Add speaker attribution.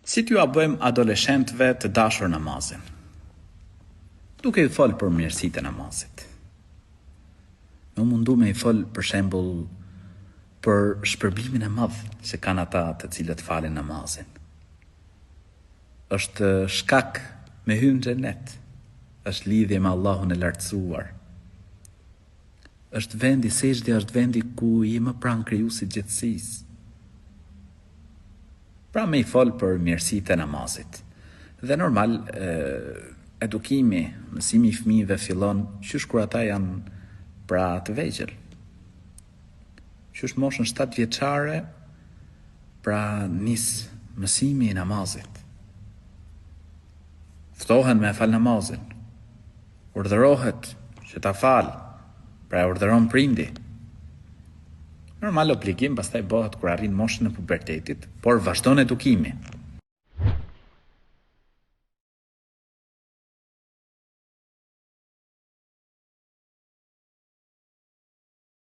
Speaker 1: Si t'ju a bëjmë adoleshentëve të dashur namazin? Duke i folë për mirësitë e namazit. Më mundu me i folë për shembull për shpërblimin e madh që kanë ata të cilët falin namazin. Është shkak me hyrje në xhenet. Është lidhje me Allahun e lartësuar. Është vendi, sejdja është vendi ku i më pranë krijuesit gjithësisë. Pra me i folë për mirësitë e namazit. Dhe normal, edukimi, mësimi i fëmijëve fillon qysh kur ata janë pra të vegjël. Qysh moshën 7 vjeçare, pra nis mësimi i namazit. Ftohen me fal namazin. Urdhërohet që ta fal, pra e urdhëron prindi. Normal obligim pastaj bëhet kur arrin moshën e pubertetit, por vazhdon edukimi.